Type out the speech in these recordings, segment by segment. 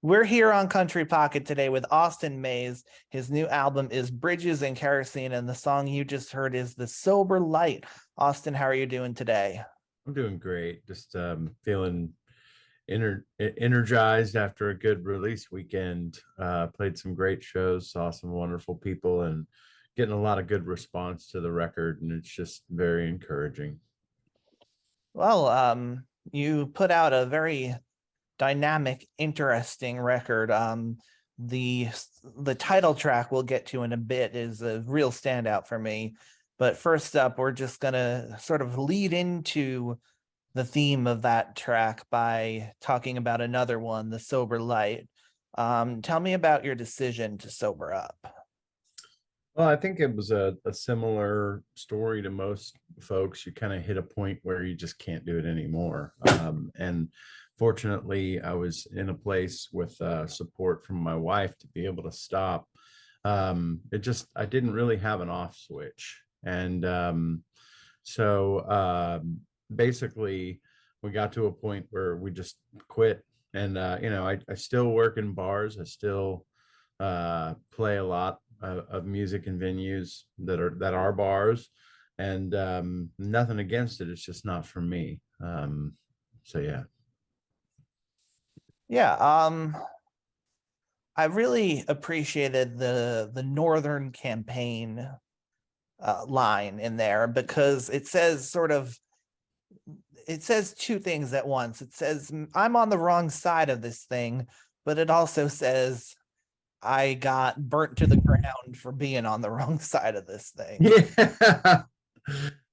We're here on Country Pocket today with Austin Mayse. His new album is Bridges and Kerosene, and the song you just heard is The Sober Light. Austin, how are you doing today? I'm doing great. Just feeling energized after a good release weekend. Played some great shows, saw some wonderful people, and getting a lot of good response to the record. And it's just very encouraging. Well, you put out a very dynamic, interesting record. The the title track we'll get to in a bit is a real standout for me. But first up, we're just gonna sort of lead into the theme of that track by talking about another one, The Sober Light. Tell me about your decision to sober up. Well, I think it was a similar story to most folks. You kind of hit a point where you just can't do it anymore. And fortunately, I was in a place with support from my wife to be able to stop. I didn't really have an off switch. And so basically, we got to a point where we just quit. And, I still work in bars. I still play a lot of music in venues that are bars, and nothing against it. It's just not for me. So yeah. Yeah, I really appreciated the Northern Campaign line in there because it says two things at once. It says I'm on the wrong side of this thing, but it also says I got burnt to the ground for being on the wrong side of this thing. Yeah.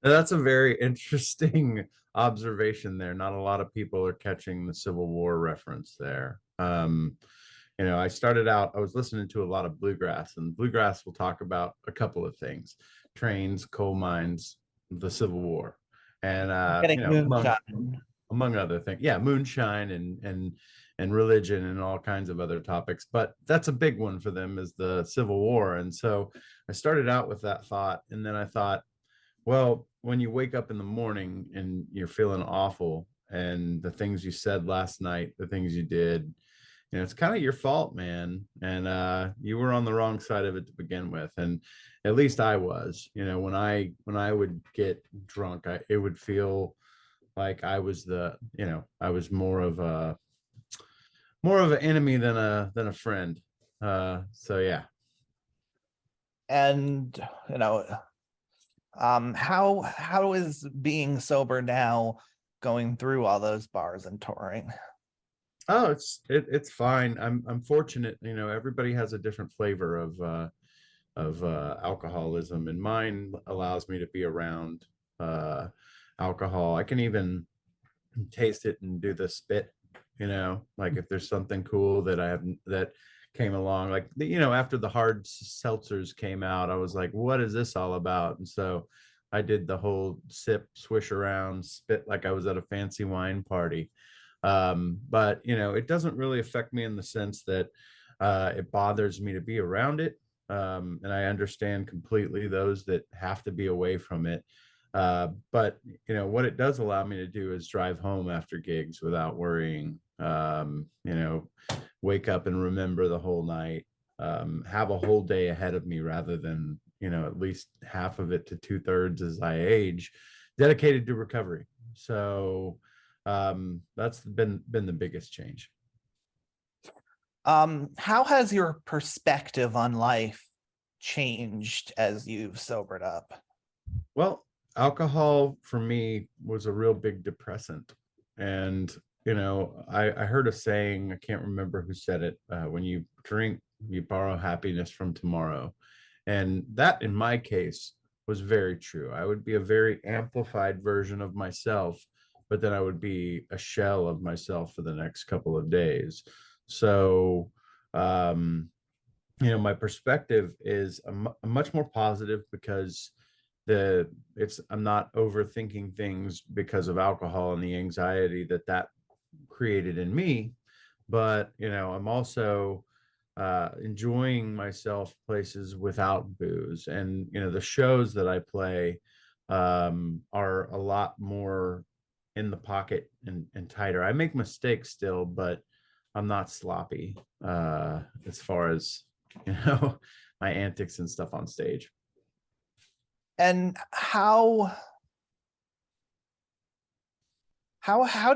That's a very interesting observation there. Not a lot of people are catching the Civil War reference there. I started out, I was listening to a lot of bluegrass, and bluegrass will talk about a couple of things: trains, coal mines, the Civil War, and Getting moonshine. among other things. Yeah, moonshine and religion and all kinds of other topics. But that's a big one for them, is the Civil War. And so I started out with that thought, and then I thought, well, when you wake up in the morning and you're feeling awful, and the things you said last night, the things you did, it's kind of your fault, man. And you were on the wrong side of it to begin with. And at least I was. When I would get drunk, it would feel like I was more of an enemy than a friend. So yeah. And how is being sober now going through all those bars and touring? Oh, it's fine. I'm fortunate. Everybody has a different flavor of alcoholism, and mine allows me to be around uh, alcohol. I can even taste it and do the spit. Like if there's something cool that I have that came along, like after the hard seltzers came out, I was like, what is this all about? And so I did the whole sip, swish around, spit like I was at a fancy wine party. But it doesn't really affect me in the sense that it bothers me to be around it. And I understand completely those that have to be away from it. But what it does allow me to do is drive home after gigs without worrying. Wake up and remember the whole night. Have a whole day ahead of me rather than at least half of it to two-thirds as I age, dedicated to recovery. So that's been the biggest change. How has your perspective on life changed as you've sobered up? Well, alcohol for me was a real big depressant. And I heard a saying, I can't remember who said it: when you drink, you borrow happiness from tomorrow. And that in my case was very true. I would be a very amplified version of myself, but then I would be a shell of myself for the next couple of days. So um my perspective is much more positive, because I'm not overthinking things because of alcohol and the anxiety that created in me. But I'm also enjoying myself places without booze. And the shows that I play are a lot more in the pocket and tighter. I make mistakes still, but I'm not sloppy as far as you know my antics and stuff on stage. And how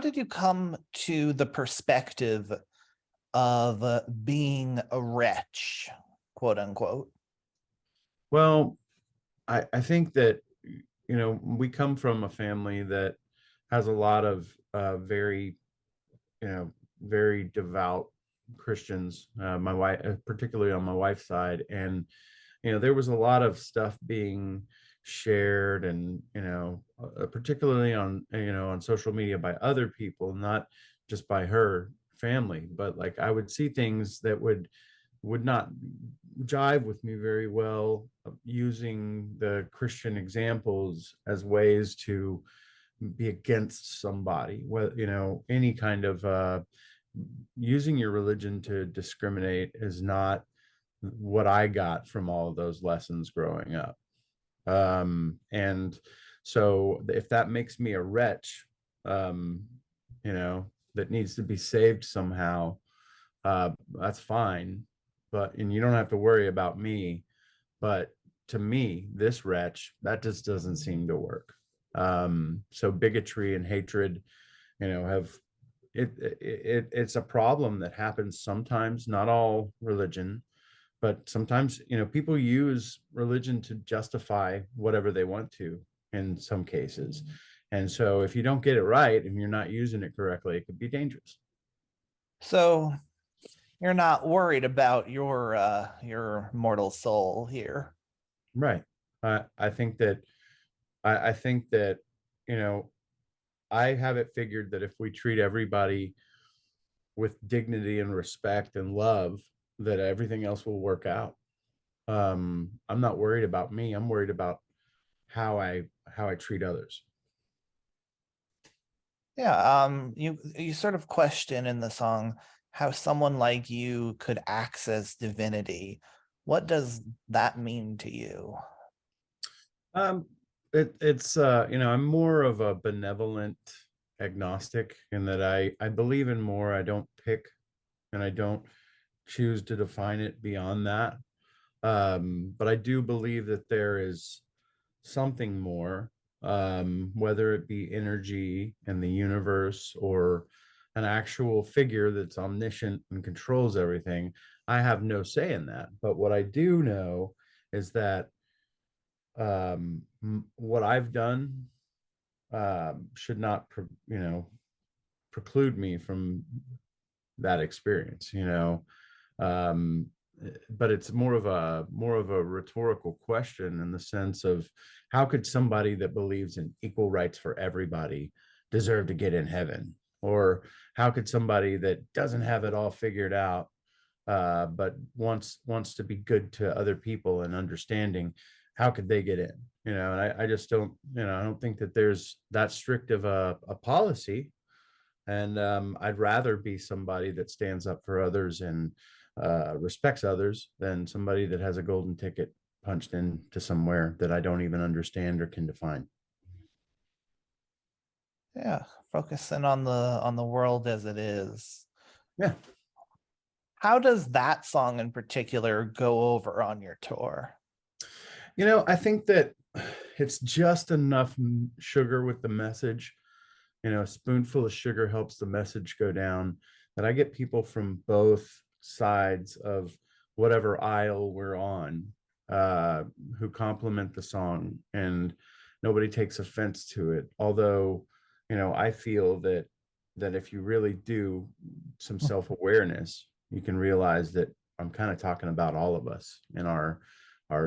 did you come to the perspective of being a wretch, quote unquote? Well, I think that we come from a family that has a lot of very very devout Christians. My wife, particularly on my wife's side, and there was a lot of stuff being shared, and particularly on on social media by other people, not just by her family, but like I would see things that would not jive with me very well, using the Christian examples as ways to be against somebody, whether any kind of using your religion to discriminate is not what I got from all of those lessons growing up. And so if that makes me a wretch, um, that needs to be saved somehow, that's fine. And you don't have to worry about me. But to me, this wretch, that just doesn't seem to work. So bigotry and hatred, have it's a problem that happens sometimes, not all religion, but sometimes people use religion to justify whatever they want to in some cases. And so if you don't get it right and you're not using it correctly, it could be dangerous. So you're not worried about your mortal soul here. Right. I think that I think that you know I have it figured that if we treat everybody with dignity and respect and love, that everything else will work out. I'm not worried about me. I'm worried about how I treat others. Yeah, you sort of question in the song how someone like you could access divinity. What does that mean to you? Um, it's I'm more of a benevolent agnostic in that I believe in more. I don't pick and I don't choose to define it beyond that. But I do believe that there is something more, whether it be energy in the universe or an actual figure that's omniscient and controls everything. I have no say in that. But what I do know is that what I've done should not, preclude me from that experience. Um, but it's more of a rhetorical question in the sense of how could somebody that believes in equal rights for everybody deserve to get in heaven, or how could somebody that doesn't have it all figured out but wants to be good to other people and understanding, how could they get in? And I just don't, I don't think that there's that strict of a policy. And I'd rather be somebody that stands up for others and respects others than somebody that has a golden ticket punched into somewhere that I don't even understand or can define. Yeah, focusing on the world as it is. Yeah. How does that song in particular go over on your tour? I think that it's just enough sugar with the message. A spoonful of sugar helps the message go down. That I get people from both sides of whatever aisle we're on who compliment the song, and nobody takes offense to it. Although, I feel that if you really do some self-awareness, you can realize that I'm kind of talking about all of us and our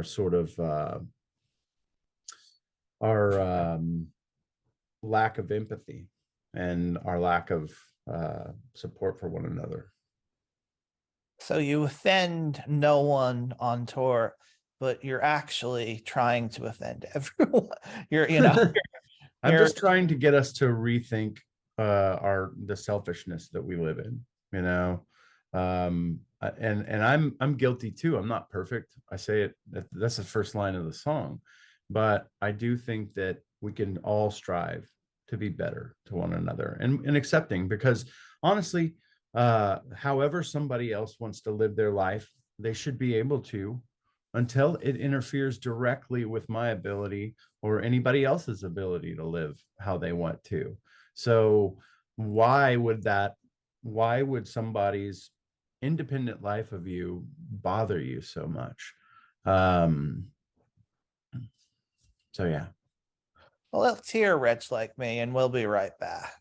sort of our lack of empathy and our lack of support for one another. So you offend no one on tour, but you're actually trying to offend everyone. You're, I'm you're just trying to get us to rethink the selfishness that we live in, you know. And I'm guilty too. I'm not perfect. I say it, that's the first line of the song, but I do think that we can all strive to be better to one another and accepting, because honestly, However somebody else wants to live their life, they should be able to, until it interferes directly with my ability or anybody else's ability to live how they want to. So why would that, why would somebody's independent life of you bother you so much? um so yeah. Well, let's hear Rich Like Me, and we'll be right back.